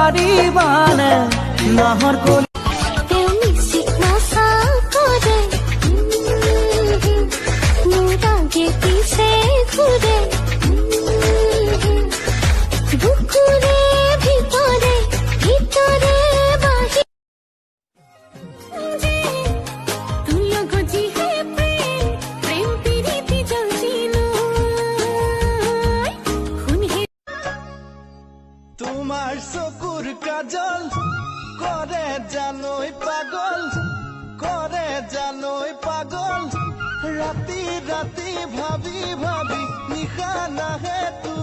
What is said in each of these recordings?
পাৰিবানে নাহৰ কলি তোমার চকুর কাজল করে জানোই পাগল করে জানোই পাগল রাতি রাতি ভাবি ভাবি নিশা নাহে তু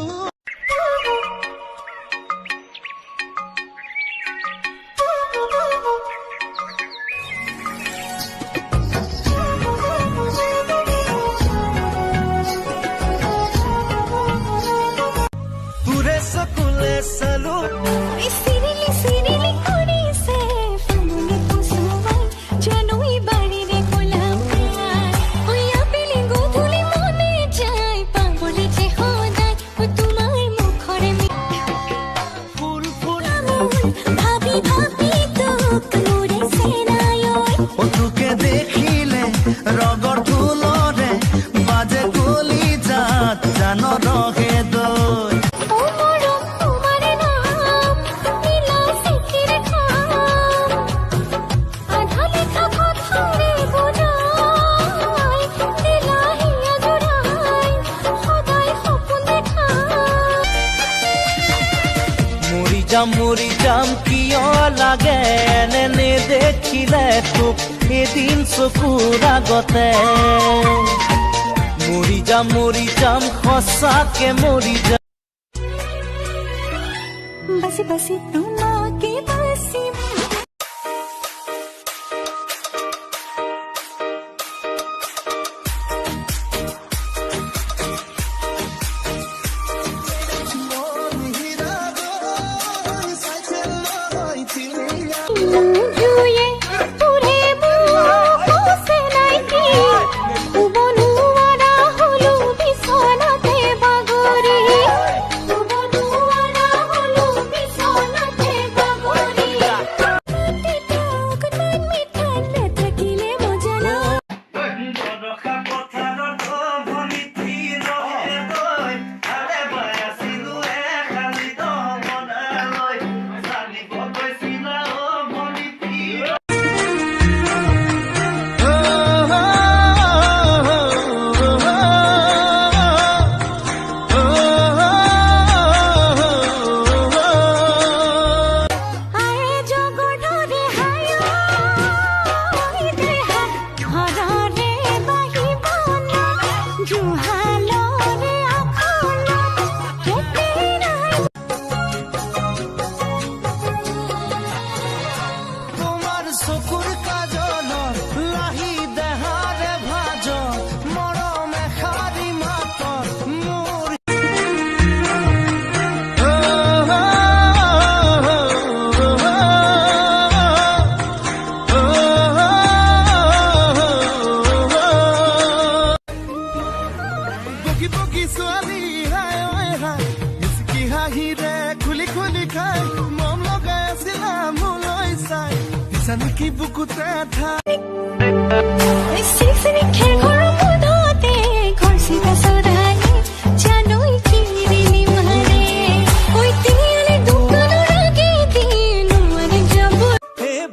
पूरे सकुले सलूट তোকে দেখিলে রগর ধুলরে বাজে গলি যাত জানো রহে দই মৰি যাম কিয় লাগে এনে দেখিলে তোক এদিন চকুৰ আগতে মৰি যাম সঁচাকে মৰি যাম বাসি বাসি তোমাকে বাসি চকুৰ কাজল লাহি দেহাৰে ভাজ মৰমে খাৰি মাতৰ মোৰ বকি বকি ছোৱালী হাই ঐ হাই মিচকি হাঁহিৰে খুলি খুলি খাই মম লগাই আছিলা মোলৈ চাই জানকি বুকুতে ঠাই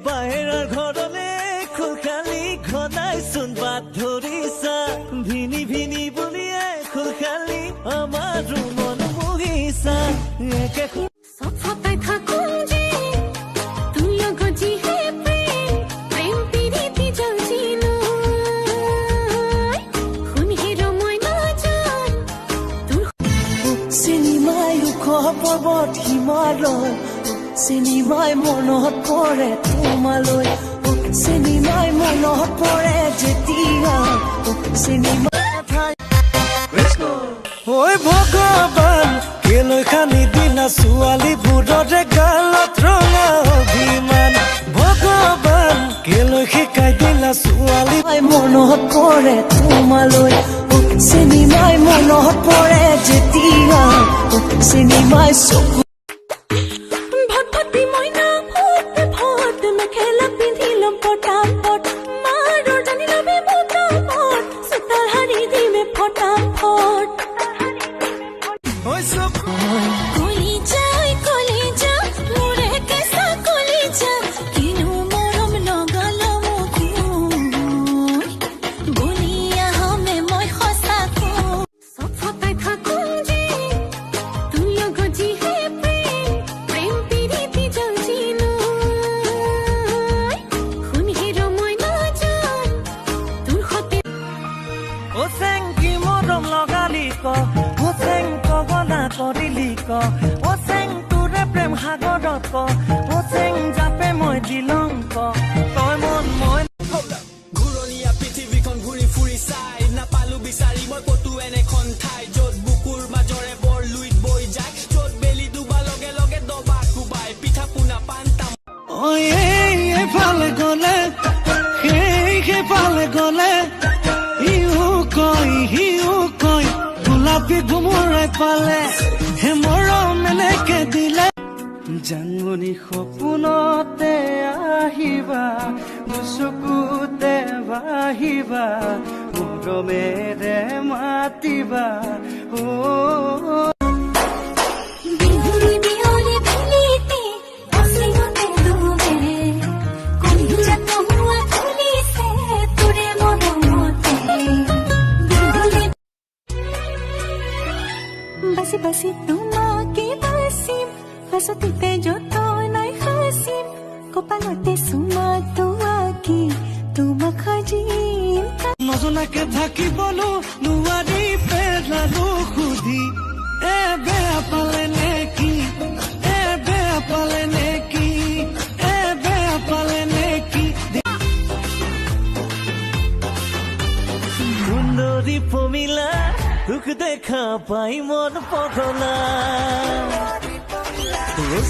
বাহিৰৰ ঘৰলে খোলখালি ঘনাইচোন বাট ধৰিছা ভিনি ভিনি বুলিয়ে খোলখালি আমাৰ মন মোহিছা একে পৰ্বত হিমালয় চিনেমাই মনত পৰে তোমালৈ চিনেমাই মনত পৰে যেতিয়া চিনেমা ঐ ভগৱান কেলৈ খানি দিনা ছোৱালীবোৰৰে গালত ৰঙা অভিমান ভগৱান কেলৈ শিকাই দিলা ছোৱালী মনত পৰে তোমালৈ চিনেমাই মনত পৰে যেতিয়া চিনেমাই চকু ভাত ঐ চকু কলিজা মোৰে কেঁচা কলিজা কিনো মৰম লগাল মোক বলি আহমে মই সঁচাকৈ চব ফটাই থাকোঁ যে তোৰ লগত যিহে প্ৰেম পিৰিতি জলজিলো শুনহি মই নাযাম তোৰ সতে ও চেংকি মৰম লগালি ক ও চেং কগলা কৰিলি ক ও চেং তোৰে প্ৰেম সাগৰত ক ও চেং জাপে মই দিলং ক তই মন মই ঘূৰণীয়া পৃথিৱীখন ঘূৰি ফুৰি চাই নাপালো বিচাৰি মই ক'তো এনেখন ঠাই য'ত বুকুৰ মাজৰে বৰ লুইত বৈ যায় য'ত বেলি ডুবা লগে লগে দবা কোবাই পিঠা পোনা পাণ তামোল ঐ এইফালে গ'লে সেইফালে গ'লে সিও কয় গোলাপী গুমৰাই পালে হে মৰম এনেকে দিলে জানমণি সপোনতে আহিবা চকুতে বাহিবা মৰমেৰে মাতিবা বিহুলি বিহুলি বিলিতি অসীমতে ডুবে কলিজা কহুৱা খুলিছে তোৰে মৰমতে বিহুলি বাসি বাসি তোমাকে বাসিম হাসতিতে যতনাই হাসিম কপালতে চুমাটো আঁকি তোমাক সাজিম নজনাকে থাকিবনো নোৱাৰি পেলালো সুধি বেয়া পালে নেকি বেয়া পালে নেকি বেয়া পালে নেকি সুন্দৰী পমিলা তোক দেখা পাই মন পগলা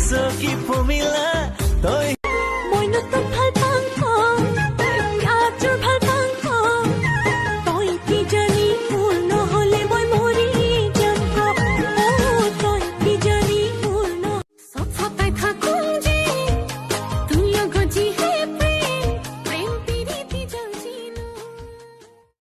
চকী পমিলা তই মই নতুন